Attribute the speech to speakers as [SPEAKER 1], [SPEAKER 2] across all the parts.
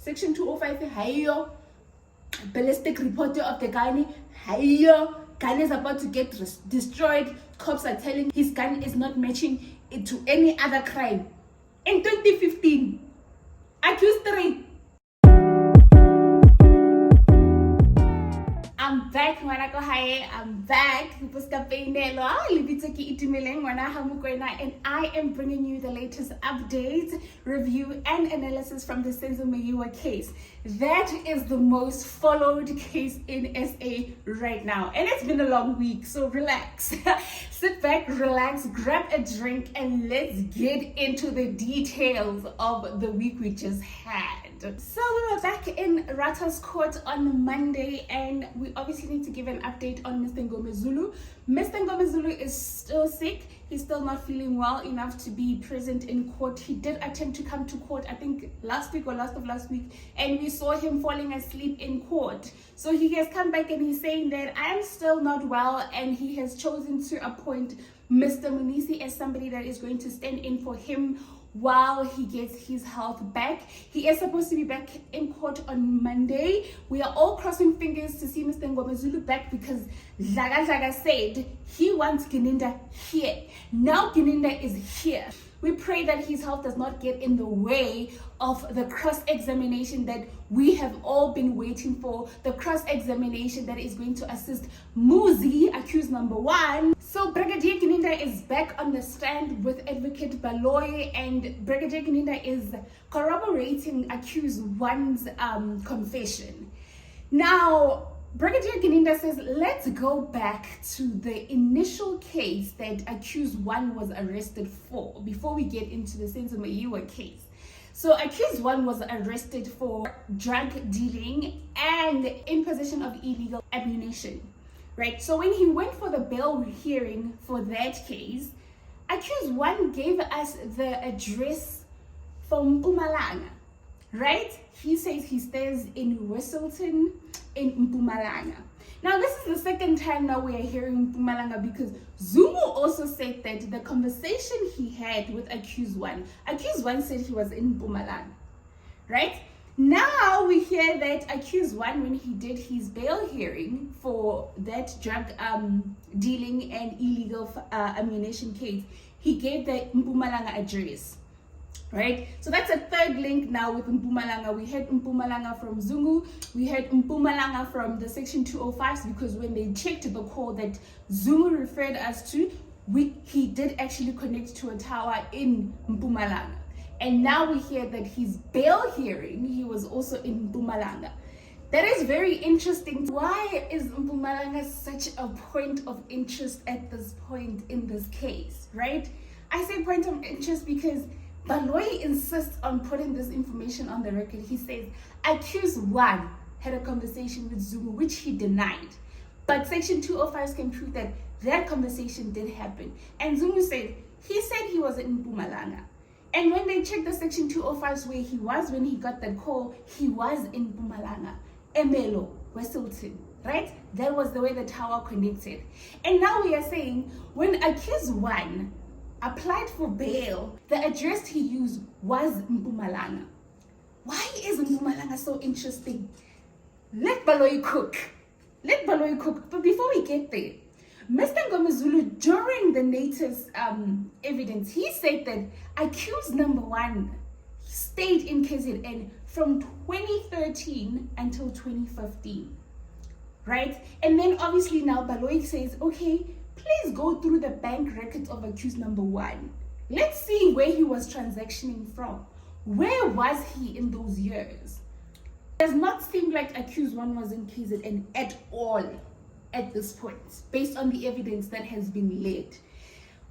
[SPEAKER 1] Section 205, hayo. Ballistic report of the gun, hayo. Gun is about to get destroyed. Cops are telling his gun is not matching it to any other crime. In 2015, accused 3. I'm back, ngwana ko hae. I'm back. And I am bringing you the latest updates, review, and analysis from the SENZO MEYIWA case. That is the most followed case in SA right now. And it's been a long week, so relax. Sit back, relax, grab a drink, and let's get into the details of the week we just had. So we were back in Rata's court on Monday, and we obviously need to give an update on Mr. Ngomezulu. Mr. Ngomezulu is still sick. He's still not feeling well enough to be present in court. He did attempt to come to court, I think last week or last of last week, and we saw him falling asleep in court. So he has come back and he's saying that I'm still not well, and he has chosen to appoint Mr. Munisi as somebody that is going to stand in for him while he gets his health back. He is supposed to be back in court on Monday. We are all crossing fingers to see Mr. Ngomezulu back, because Zaga said he wants Gininda here. Now Gininda is here. We pray that his health does not get in the way of the cross-examination that we have all been waiting for, the cross-examination that is going to assist Muzi, accused number 1. So Brigadier Gininda is back on the stand with Advocate Baloy, and Brigadier Gininda is corroborating accused 1's confession. Now, Brigadier Gininda says, let's go back to the initial case that accused 1 was arrested for before we get into the SENZO MEYIWA case. So accused 1 was arrested for drug dealing and in possession of illegal ammunition, right? So when he went for the bail hearing for that case, accused 1 gave us the address from Mpumalanga, right? He says he stays in Whistleton in Mpumalanga. Now, this is the second time now we are hearing Mpumalanga, because Zungu also said that the conversation he had with accused 1 said he was in Mpumalanga, right? Now we hear that accused 1, when he did his bail hearing for that drug dealing and illegal ammunition case, he gave the Mpumalanga address. Right, so that's a third link now with Mpumalanga. We had Mpumalanga from Zungu, we had Mpumalanga from the Section 205s, because when they checked the call that Zungu referred us to, he did actually connect to a tower in Mpumalanga. And now we hear that his bail hearing, he was also in Mpumalanga. That is very interesting. Why is Mpumalanga such a point of interest at this point in this case, right? I say point of interest because Baloy insists on putting this information on the record. He says accused 1 had a conversation with Zungu, which he denied. But Section 205s can prove that that conversation did happen. And Zungu said he was in Mpumalanga. And when they checked the Section 205s where he was when he got that call, he was in Mpumalanga, Emelo, Whistleton, right? That was the way the tower connected. And now we are saying when accused 1 applied for bail, the address he used was Mpumalanga. Why is Mpumalanga so interesting? Let Baloy cook. But before we get there, Mr. Ngomezulu, during the natives' evidence, he said that accused number 1 stayed in KZN from 2013 until 2015, right? And then obviously now Baloy says, okay, please go through the bank records of accused number 1. Let's see where he was transactioning from. Where was he in those years? It does not seem like accused 1 was in KZN at all at this point, based on the evidence that has been laid.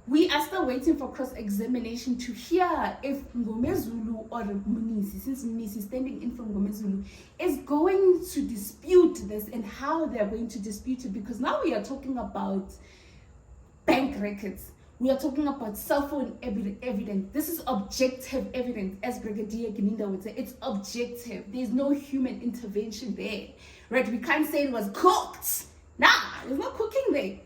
[SPEAKER 1] We are still waiting for cross-examination to hear if Ngomezulu or Munisi, since Munisi is standing in from Ngomezulu, is going to dispute this and how they're going to dispute it, because now we are talking about bank records. We are talking about cell phone evidence. This is objective evidence, as Brigadier Gininda would say. It's objective. There's no human intervention there, right? We can't say it was cooked. Nah, there's no cooking there.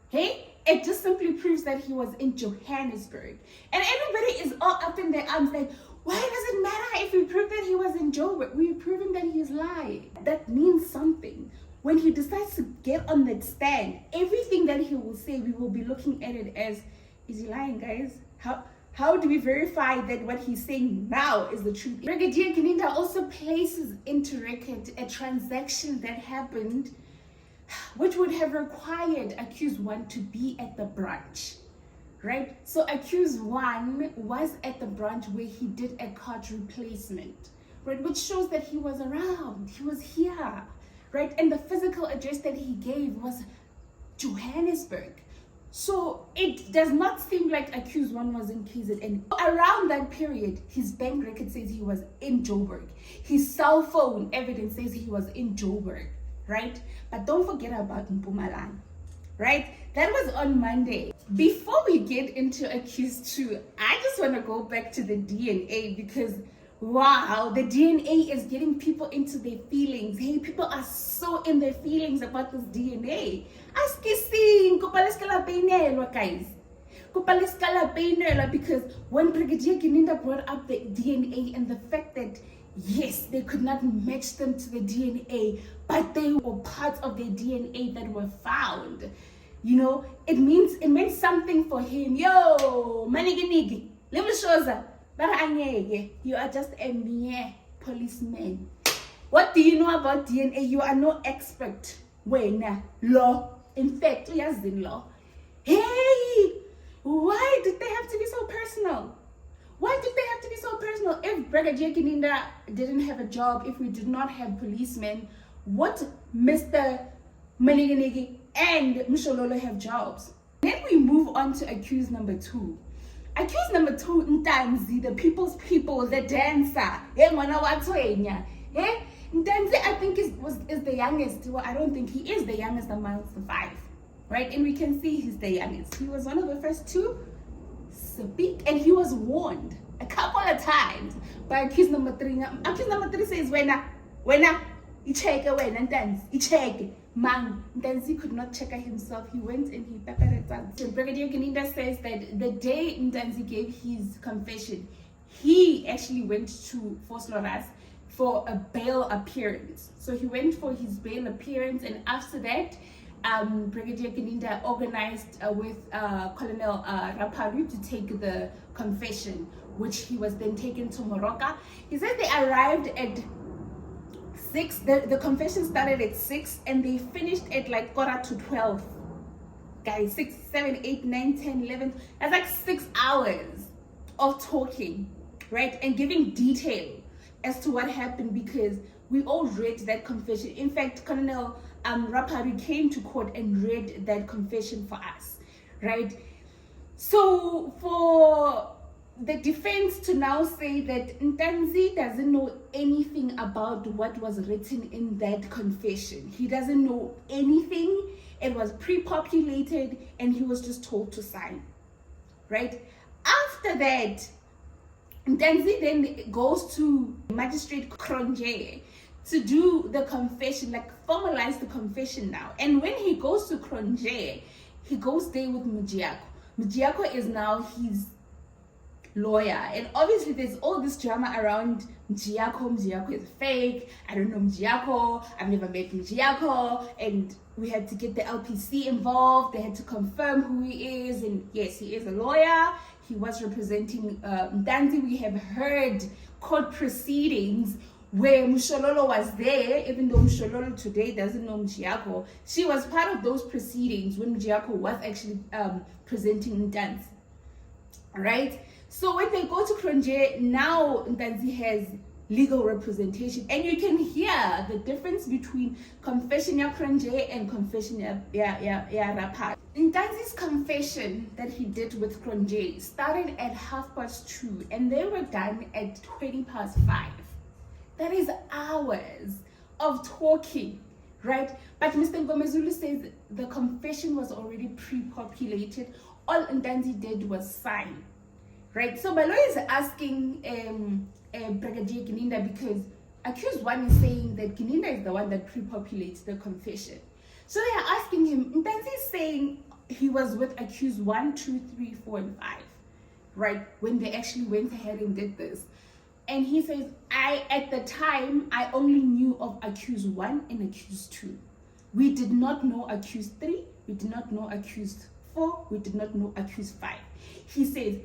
[SPEAKER 1] Hey, it just simply proves that he was in Johannesburg. And everybody is all up in their arms like, Why does it matter if we prove that he was in Joburg? We've proven that he's lying. That means something. When he decides to get on that stand, everything that he will say, we will be looking at it as, is he lying, guys? How do we verify that what he's saying now is the truth? Brigadier Gininda also places into record a transaction that happened, which would have required accused one to be at the branch, right? So accused one was at the branch where he did a card replacement, right? Which shows that he was around, he was here, right? And the physical address that he gave was Johannesburg. So it does not seem like accused one was in KZN. Around that period, his bank record says he was in Joburg. His cell phone evidence says he was in Joburg, right? But don't forget about Mpumalanga, right? That was on Monday. Before we get into accused two, I just want to go back to the DNA because wow, the DNA is getting people into their feelings. Hey, people are so in their feelings about this DNA. Ask guys. Because when Brigadier Gininda brought up the DNA and the fact that yes, they could not match them to the DNA, but they were parts of the DNA that were found. You know, it meant something for him. Yo, maniginigi, let me show you. You are just a mere policeman. What do you know about DNA? You are no expert. When law. In fact, we are in law. Hey, why did they have to be so personal? Why did they have to be so personal? If Brigadier Gininda didn't have a job, if we did not have policemen, what Mr. Maniginigi and Mshololo have jobs? Then we move on to accused number two. Accused number two, Ntanzi, the people's people, the dancer. Ntanzi, I think is the youngest. Well, I don't think he is the youngest amongst the five, right? And we can see he's the youngest. He was one of the first to speak, and he was warned a couple of times by accused number three. Accused number three says, "Wena, icheke wena Ntanzi, icheke." Man, Ntanzi could not check himself. He went and he peppered it. So Brigadier Gininda says that the day Ntanzi gave his confession, he actually went to Force Loras for a bail appearance. So he went for his bail appearance, and after that, Brigadier Gininda organized with Colonel Raparu to take the confession, which he was then taken to Moroka. He said they arrived at 6. The confession started at 6 and they finished at like 11:45. Guys, 6, 7, 8, 9, 10, 11. That's like 6 hours of talking, right? And giving detail as to what happened, because we all read that confession. In fact, Colonel Rapari came to court and read that confession for us, right? So for the defense to now say that Ntanzi doesn't know anything about what was written in that confession. He doesn't know anything. It was pre-populated and he was just told to sign, right? After that, Ntanzi then goes to Magistrate Kronje to do the confession, like formalize the confession now. And when he goes to Kronje, he goes there with Mujiako. Mujiako is now his lawyer, and obviously there's all this drama around Mujiako. Mujiako is fake. I don't know Mujiako. I've never met Mujiako, and we had to get the LPC involved. They had to confirm who he is, and yes, he is a lawyer. He was representing Ntanzi. We have heard court proceedings where Mshololo was there, even though Mshololo today doesn't know Mujiako. She was part of those proceedings when Mujiako was actually presenting Ntanzi, right? So when they go to Kronje, now Ntanzi has legal representation, and you can hear the difference between confession ya Kronje and confession ya Rapa. Ntanzi's confession that he did with Kronje started at 2:30, and they were done at 5:20. That is hours of talking, right? But Mr. Ngomezulu says the confession was already pre-populated. All Ntanzi did was sign, right? So my lawyer is asking Brigadier Gininda, because accused one is saying that Gininda is the one that pre-populates the confession. So they are asking him, Ntanzi is saying he was with accused 1, 2, 3, 4, and 5, right? When they actually went ahead and did this. And he says, at the time, I only knew of accused 1 and accused 2. We did not know accused 3. We did not know accused 4. We did not know accused 5. He says,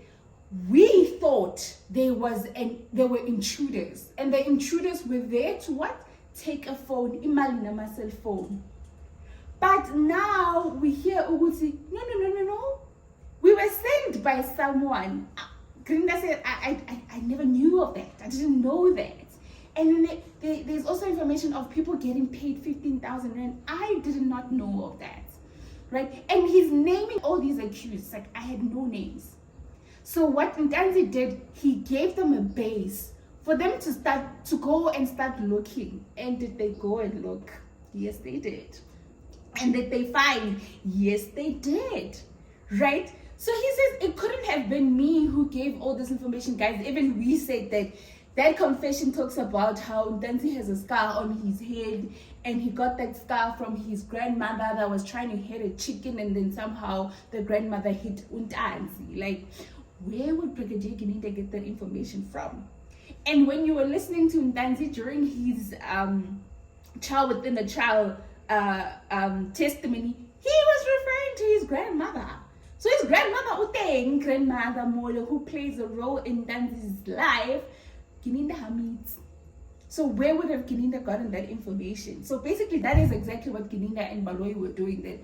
[SPEAKER 1] we thought there were intruders. And the intruders were there to what? Take a phone, imagine my cell phone. But now we hear Uguti, no. We were sent by someone. Gininda said, I never knew of that. I didn't know that. And then there's also information of people getting paid 15,000 rand. I did not know of that, right? And he's naming all these accused. Like, I had no names. So what Ntanzi did, he gave them a base for them to go and start looking. And did they go and look? Yes, they did. And did they find? Yes, they did, right? So he says it couldn't have been me who gave all this information, guys. Even we said that confession talks about how Ntanzi has a scar on his head, and he got that scar from his grandmother that was trying to hit a chicken, and then somehow the grandmother hit Ntanzi. Like, where would Brigadier Gininda get that information from? And when you were listening to Ntanzi during his child within the child testimony, he was referring to his grandmother. So his grandmother, grandmother Mole, who plays a role in Ntanzi's life, Gininda Hamid. So where would have Gininda gotten that information? So basically that is exactly what Gininda and Baloyi were doing, that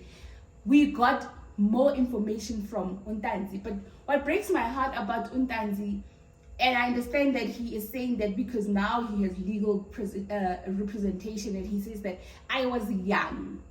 [SPEAKER 1] we got more information from Ntanzi. But what breaks my heart about Ntanzi, and I understand that he is saying that because now he has legal representation, and he says that I was young,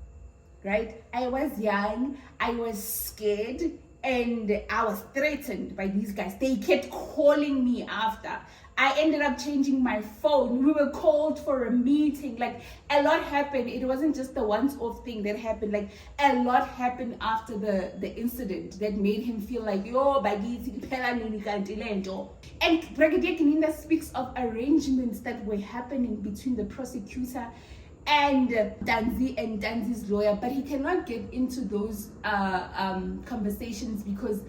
[SPEAKER 1] right? I was young, I was scared, and I was threatened by these guys. They kept calling me after. I ended up changing my phone. We were called for a meeting. Like, a lot happened. It wasn't just the once-off thing that happened. Like, a lot happened after the incident that made him feel like, yo, bagiti, phela nini kanti le nto. And Brigadier Gininda speaks of arrangements that were happening between the prosecutor and Ntanzi's lawyer, but he cannot get into those conversations because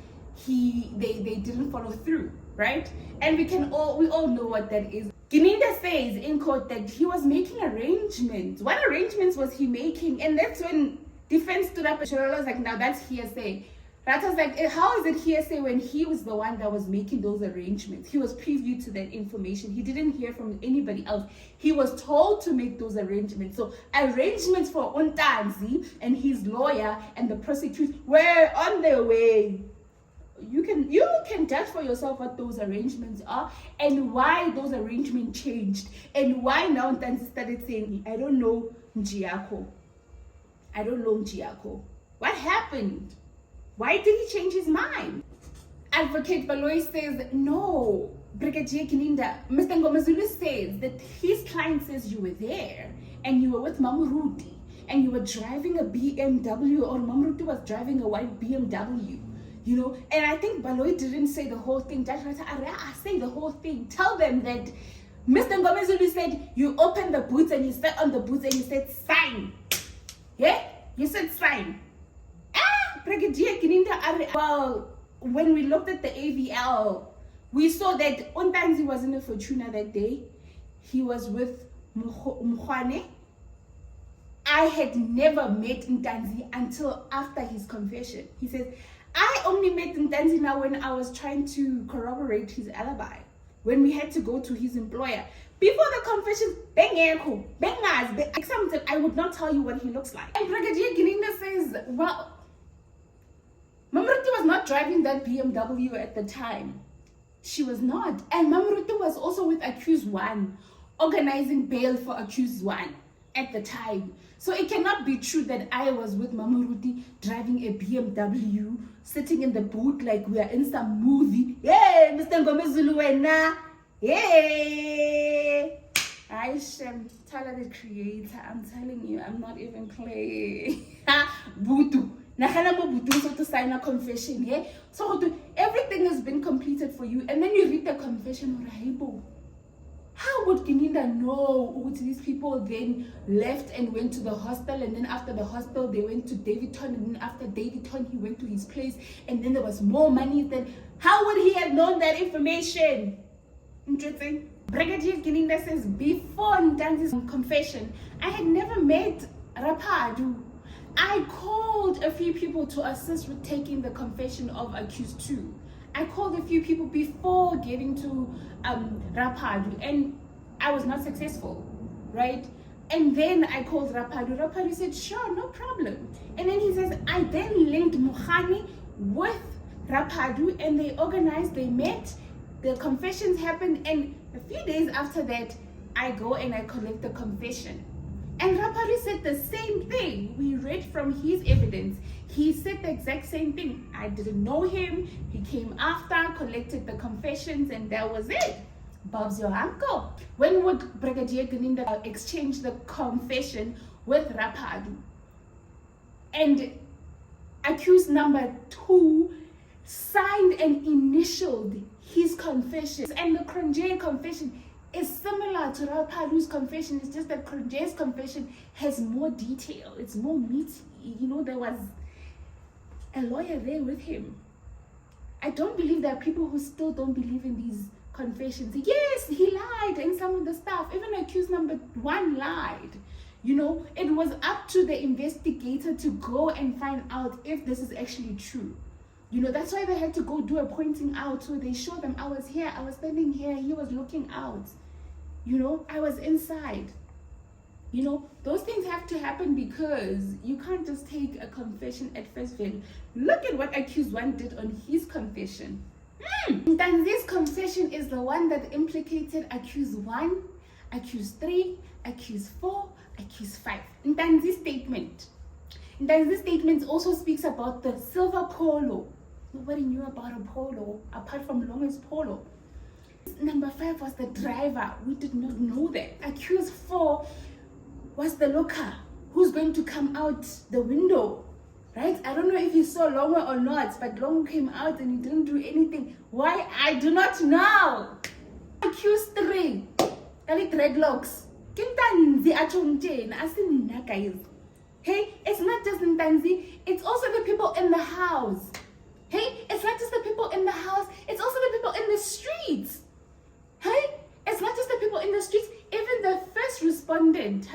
[SPEAKER 1] they didn't follow through, right? And we all know what that is. Gininda says in court that he was making arrangements. What arrangements was he making? And that's when defense stood up and Shirley was like, now that's hearsay. Rata's like, how is it hearsay when he was the one that was making those arrangements? He was privy to that information. He didn't hear from anybody else. He was told to make those arrangements. So arrangements for Ntanzi and his lawyer and the prosecutor were on their way. You can judge for yourself what those arrangements are and why those arrangements changed, and why now Ntanzi started saying, I don't know Njiako. I don't know Njiako. What happened? Why did he change his mind? Advocate Baloyi says, no, Brigadier Gininda, Mr. Ngomezulu says that his client says you were there and you were with Mamuruti and you were driving a BMW, or Mamuruti was driving a white BMW. You know, and I think Baloyi didn't say the whole thing. Judge Rata, I say the whole thing. Tell them that Mr. Ngomezulu said you opened the boots and you sat on the boots and you said sign. Yeah? You said sign. Brigadier Gininda, well, when we looked at the AVL, we saw that Ntanzi was in a Fortuna that day. He was with Mkhwane. I had never met Ntanzi until after his confession. He says, I only met Ntanzi now when I was trying to corroborate his alibi, when we had to go to his employer. Before the confession, I would not tell you what he looks like. And Brigadier Gininda says, well, Mamuruti was not driving that BMW at the time. She was not. And Mamuruti was also with accused 1, organizing bail for accused 1 at the time. So it cannot be true that I was with Mamuruti driving a BMW, sitting in the booth like we are in some movie. Yeah, Mr. Ngomezulu wena. Yeah. Aisha, Tyler the creator. I'm telling you, I'm not even playing. Butu. To sign a confession, yeah? So everything has been completed for you, and then you read the confession. How would Gininda know these people then left and went to the hostel, and then after the hostel they went to Davidton, and then after Davidton he went to his place, and then there was more money? Then how would he have known that information? Interesting. Brigadier Gininda says, before Ntanzi's confession, I had never met Rapadu. I called a few people to assist with taking the confession of accused 2. I called a few people before getting to Rapadu, and I was not successful, right? And then I called Rapadu. Rapadu said, sure, no problem. And then he says, I then linked Mukhani with Rapadu, and they organized, they met, the confessions happened, and a few days after that, I go and I collect the confession. And Rapadu said the same thing. We read from his evidence. He said the exact same thing. I didn't know him. He came after, collected the confessions, and that was it. Bob's your uncle. When would Brigadier Gininda exchange the confession with Rapadu? And accused number 2 signed and initialed his confession. And the Cronje confession is similar to Rapadu's confession. It's just that Cronje's confession has more detail. It's more meaty. You know, there was a lawyer there with him. I don't believe there are people who still don't believe in these confessions. Yes, he lied and some of the stuff. Even accused number 1 lied. You know, it was up to the investigator to go and find out if this is actually true. You know, that's why they had to go do a pointing out. So they showed them, I was here, I was standing here, he was looking out. You know, I was inside. You know, those things have to happen because you can't just take a confession at face value. Look at what accused 1 did on his confession. Ntanzi's confession is the one that implicated accused 1, accused 3, accused 4, accused 5. Ntanzi's statement also speaks about the silver polo. Nobody knew about a polo apart from Longest Polo. Number 5 was the driver. We did not know that. Accused 4 was the looker who's going to come out the window, right? I don't know if he saw Longo or not, but Longo came out and he didn't do anything. Why? I do not know. Accused 3, dreadlocks. Kintanzi achongtsheni asinina guys. Hey, it's not just Ntanzi, it's also the people in the house. Hey, it's not just the people in the house, it's also the people in the streets. Hey, it's not just the people in the streets, even the first respondent.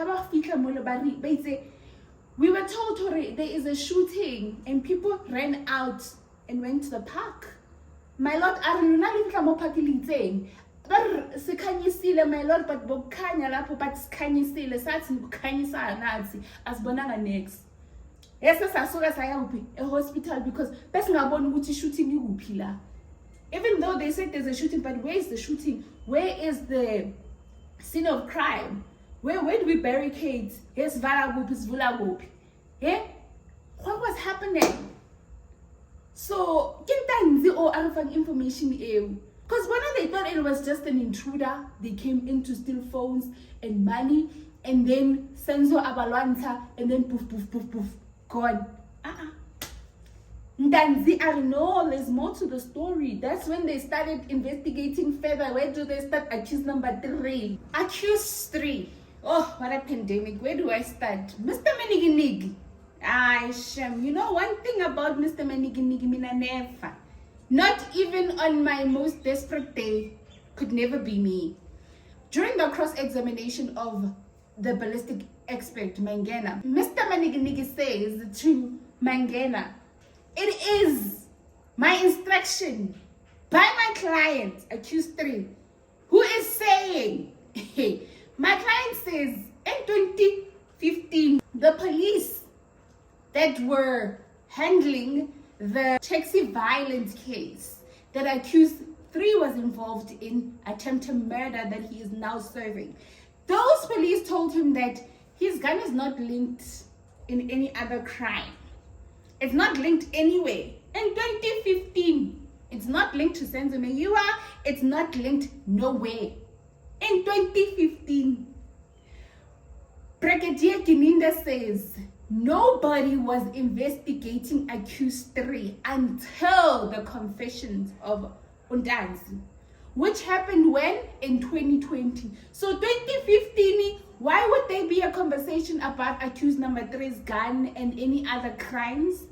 [SPEAKER 1] We were told there is a shooting and people ran out and went to the park. My lord, I don't know sikhanyisile my lord, but bokhanya lapho but sikhanyisile sathi ukukhanyisa nathi asibonanga next. Yese sasuka saya kuphi hospital because besingaboni ukuthi shooting ikuphi la. Even though they said there's a shooting, but where is the shooting? Where is the scene of crime? Where do we barricade? Yes, vala kuphi sivula kuphi. Yeah? What was happening? So kintanzi or arifang information ew. Because when they thought it was just an intruder, they came in to steal phones and money, and then SENZO abalwanta, and then poof, poof, poof, poof, gone. Ntanzi, I know there's more to the story. That's when they started investigating further. Where do they start? Accused number 3. Accused 3. Oh, what a pandemic. Where do I start? Mr. Maniginigi. Shem. You know one thing about Mr. Maniginigi, mina never. Not even on my most desperate day, could never be me. During the cross-examination of the ballistic expert, Mangena, Mr. Maniginigi says to Mangena, it is my instruction by my client, accused 3, who is saying, my client says in 2015, the police that were handling the taxi violence case that accused 3 was involved in attempted murder that he is now serving. Those police told him that his gun is not linked in any other crime. It's not linked anywhere. In 2015, it's not linked to SENZO MEYIWA. It's not linked nowhere. In 2015, Brigadier Gininda says nobody was investigating accused 3 until the confessions of Ntanzi, which happened when? In 2020. So 2015, why would there be a conversation about accused number 3's gun and any other crimes,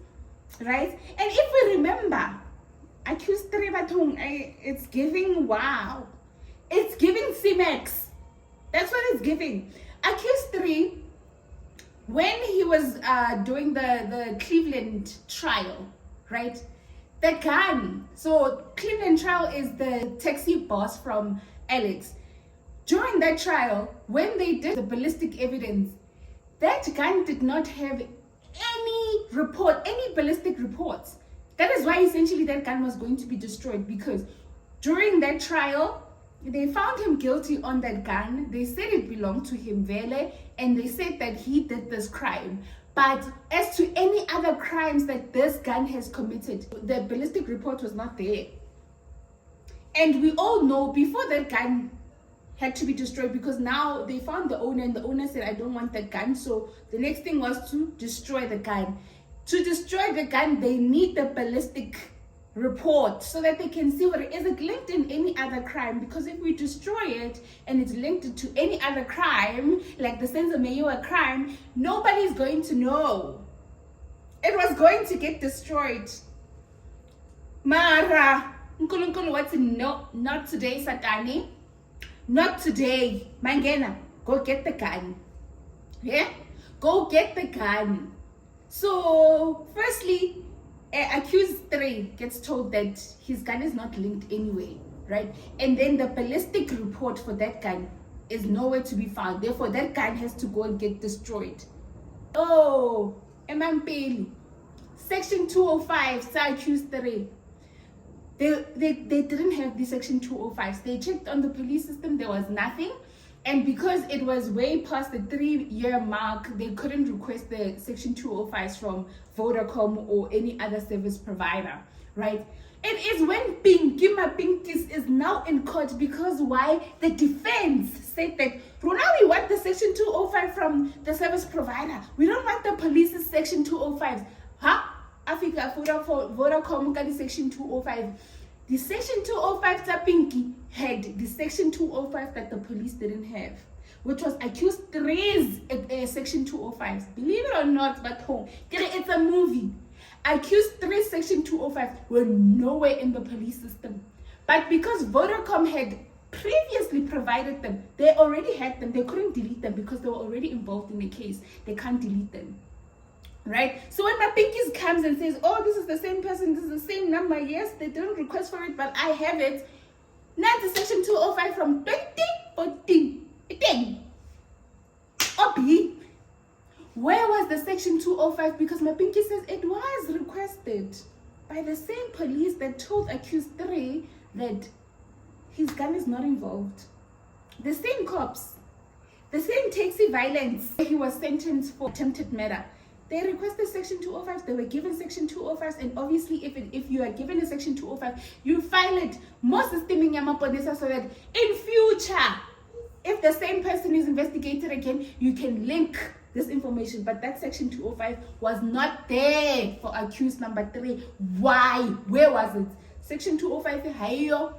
[SPEAKER 1] right? And if we remember, accused 3 it's giving wow. It's giving CMAX. That's what it's giving. Accused 3, when he was doing the Cleveland trial, right? The gun. So Cleveland trial is the taxi boss from Alex. During that trial, when they did the ballistic evidence, that gun did not have any ballistic reports. That is why essentially that gun was going to be destroyed, because during that trial, they found him guilty on that gun. They said it belonged to him, Vele, and they said that he did this crime. But as to any other crimes that this gun has committed, the ballistic report was not there. And we all know before that gun had to be destroyed, because now they found the owner and the owner said, I don't want that gun. So the next thing was to destroy the gun. To destroy the gun, they need the ballistic report so that they can see whether is it linked in any other crime, because if we destroy it and it's linked to any other crime like the SENZO MEYIWA crime, nobody's going to know. It was going to get destroyed. Mara Nkulunkulu, what's no, not today, Satani, not today. Mangena, go get the gun. Yeah, go get the gun. So firstly, accused 3 gets told that his gun is not linked anyway, right? And then the ballistic report for that gun is nowhere to be found. Therefore, that gun has to go and get destroyed. Oh, Emampeli. Section 205, accused 3. They didn't have the section 205s. They checked on the police system, there was nothing. And because it was way past the 3-year mark, they couldn't request the section 205s from Vodacom or any other service provider, right? It is when Pinkis is now in court, because why? The defense said that, now we want the section 205 from the service provider. We don't want the police's section 205s. Huh? Africa Vodacom got the section 205. The section 205 Pinky had the section 205 that the police didn't have, which was accused 3's section 205s. Believe it or not, but it's a movie. Accused 3 section 205 were nowhere in the police system. But because Vodacom had previously provided them, they already had them. They couldn't delete them because they were already involved in the case. They can't delete them. Right? So when my Pinkies comes and says, oh, this is the same person, this is the same number, yes, they didn't request for it, but I have it. Now the section 205 from 2014. Obi, where was the section 205? Because my Pinky says it was requested by the same police that told accused 3 that his gun is not involved. The same cops, the same taxi violence he was sentenced for attempted murder. They requested section 205, they were given section 205s, and obviously if you are given a section 205, you file it most esteeming Yamaponesa, so that in future, if the same person is investigated again, you can link this information. But that section 205 was not there for accused number 3. Why? Where was it? Section 205, hayo,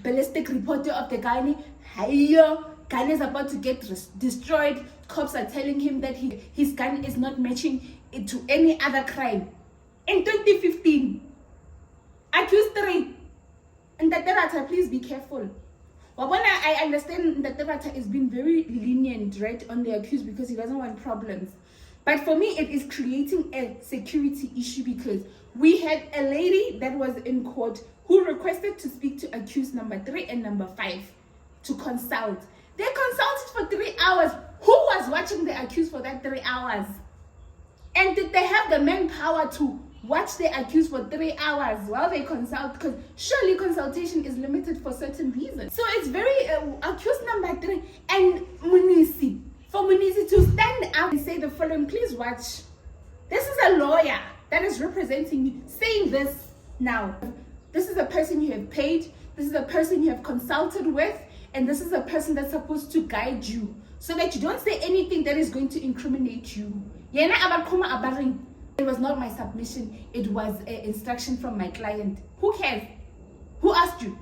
[SPEAKER 1] ballistic reporter of the gun, hayo, gun is about to get destroyed. Cops are telling him that his gun is not matching it to any other crime. In 2015, accused 3. And Taterata, please be careful. Wabona, I understand that Taterata is being very lenient, right, on the accused because he doesn't want problems. But for me, it is creating a security issue, because we had a lady that was in court who requested to speak to accused number 3 and number 5 to consult. They consulted for 3 hours. Who was watching the accused for that 3 hours? And did they have the manpower to watch the accused for 3 hours while they consult? Because surely consultation is limited for certain reasons. So it's very accused number 3 and Munisi. For Munisi to stand up and say the following, please watch. This is a lawyer that is representing you saying this now. This is a person you have paid. This is a person you have consulted with. And this is a person that's supposed to guide you so that you don't say anything that is going to incriminate you. It was not my submission. It was an instruction from my client. Who cares? Who asked you?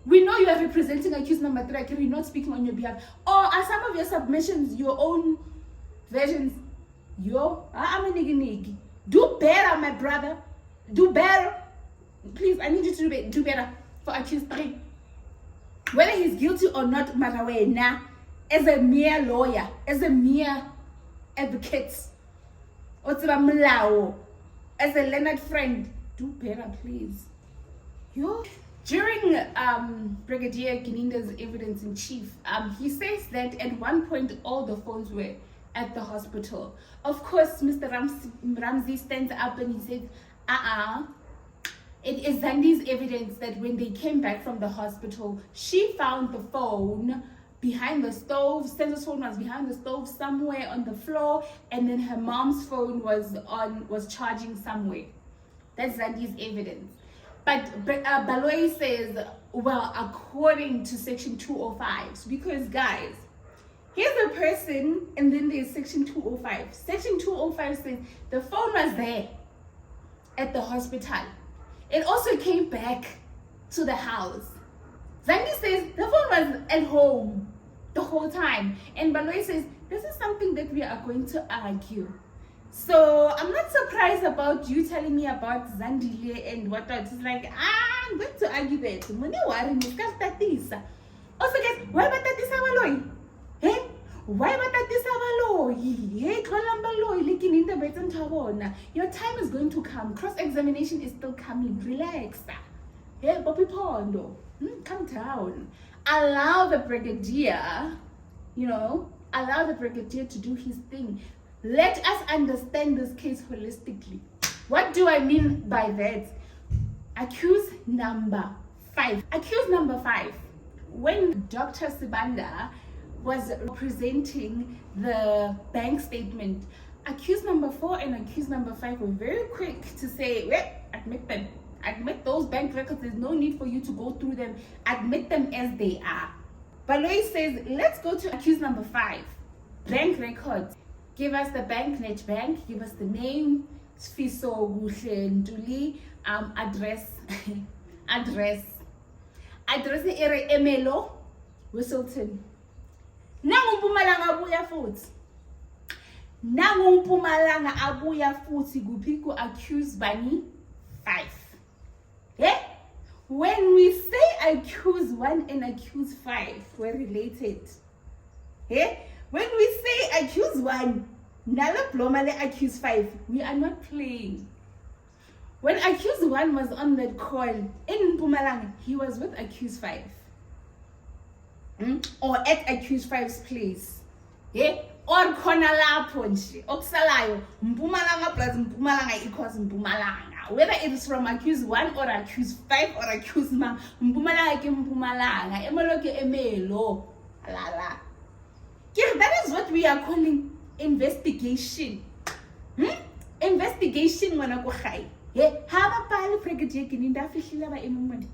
[SPEAKER 1] We know you are representing accused number 3. Can we not speaking on your behalf? Or are some of your submissions your own versions? I'm a nigga. Do better, my brother. Do better. Please, I need you to do better for accused 3. whether he's guilty or not, Marawena, as a mere lawyer, as a mere advocate, as a Leonard friend, do better, please. During Brigadier Gininda's evidence in chief, he says that at one point all the phones were at the hospital. Of course, Mr. Ramsey stands up and he says, it is Zandi's evidence that when they came back from the hospital, she found the phone behind the stove. SENZO's phone was behind the stove somewhere on the floor, and then her mom's phone was charging somewhere. That's Zandi's evidence. But Baloyi says, well, according to section 205, because guys, here's a person and then there's section 205. Section 205 says the phone was there at the hospital. It also came back to the house. Zandi says the phone was at home the whole time. And Baloyi says, this is something that we are going to argue. So I'm not surprised about you telling me about Zandile and whatnot. It's like, I'm going to argue that. Also guys, why about that this Baloyi? Hey? Why about that this Baloyi? Hey, your time is going to come. Cross-examination is still coming. Relax. Hey, Bobby Pondo. Calm down. Allow the brigadier, allow the brigadier to do his thing. Let us understand this case holistically. What do I mean by that? Accused number 5. Accused number 5. When Dr. Sibanda was presenting the bank statement, accused number 4 and accused number 5 were very quick to say, well, admit them. Admit those bank records. There's no need for you to go through them. Admit them as they are. Baloyi says, let's go to accused number 5. Bank records. Give us the bank, net bank. Give us the name, Sfiso Nduli, address, address ere Emelo, Whistleton. Nangumphumalanga abuya futhi kuphi ku accused bani 5. Yeah? When we say accused 1 and accused 5 were related. Yeah? When we say accused 1, Nala Blomale accused 5, we are not playing. When accused 1 was on that call in Mpumalanga, he was with accused 5. Or at accused 5's place. Yeah? Or khona lapho nje okusalayo Mpumalanga plus Mpumalanga equals Mpumalanga. Whether it is from accused 1 or accused 5 or accused Mpumalanga ke Mpumalanga, emelo ke emelo. Lala. That is what we are calling investigation. Investigation wana ko khai. Haba pali Brigadier Gininda fihlile ba emumane.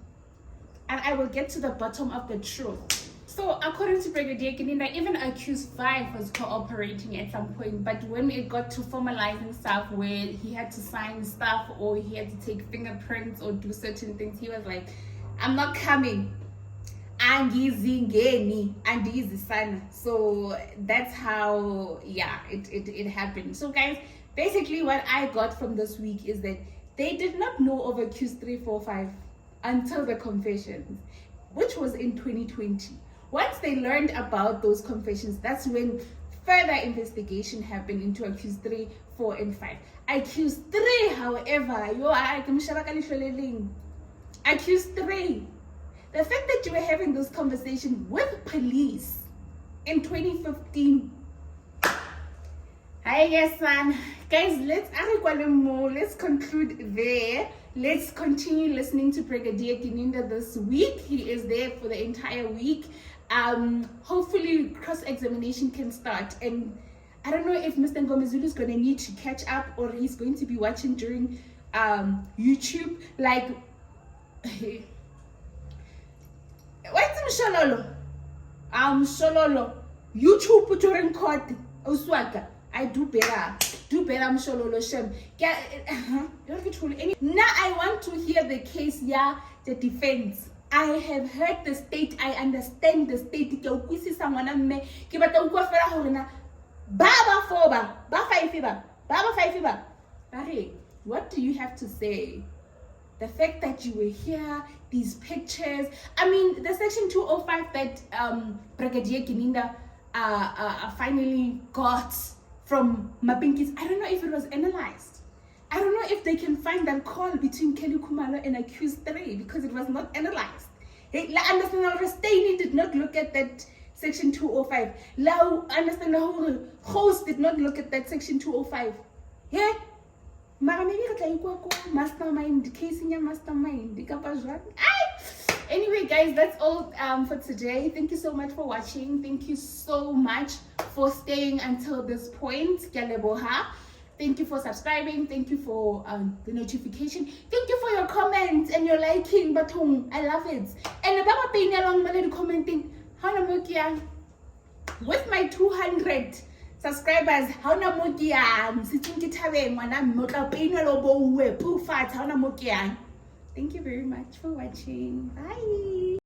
[SPEAKER 1] And I will get to the bottom of the truth. So according to Brigadier Gininda, even accused 5 was cooperating at some point, but when it got to formalizing stuff where he had to sign stuff or he had to take fingerprints or do certain things, he was like, I'm not coming. Angizingeni andizisana. So that's how it happened. So guys, basically what I got from this week is that they did not know of accused 3, 4, 5 until the confessions, which was in 2020. Once they learned about those confessions, that's when further investigation happened into accused 3, 4, and 5. Accused 3, however, accused 3, the fact that you were having this conversation with police in 2015. I guess, guys, let's conclude there. Let's continue listening to Brigadier Gininda this week. He is there for the entire week. Hopefully cross-examination can start. And I don't know if Mr. Ngomezulu is going to need to catch up or he's going to be watching during YouTube. Like, what's Mshololo? Mshololo. YouTube during court. Oswaka. I do better. Do better, Mshololo Shem. Now I want to hear the case, the defense. I have heard the state, I understand the state. What do you have to say? the fact that you were here, these pictures. I mean, the section 205 that Brigadier Gininda finally got from Mapinki's, I don't know if it was analyzed. I don't know if they can find that call between Kelly Khumalo and accused 3 because it was not analyzed. La understand Restaini did not look at that section 205. La understand host did not look at that section 205. Yeah? Mara maybe mastermind, casing a mastermind. Anyway, guys, that's all for today. Thank you so much for watching. Thank you so much for staying until this point. Thank you for subscribing. Thank you for the notification. Thank you for your comments and your liking button. I love it. And about paying along my commenting. With my 200 subscribers, thank you very much for watching. Bye.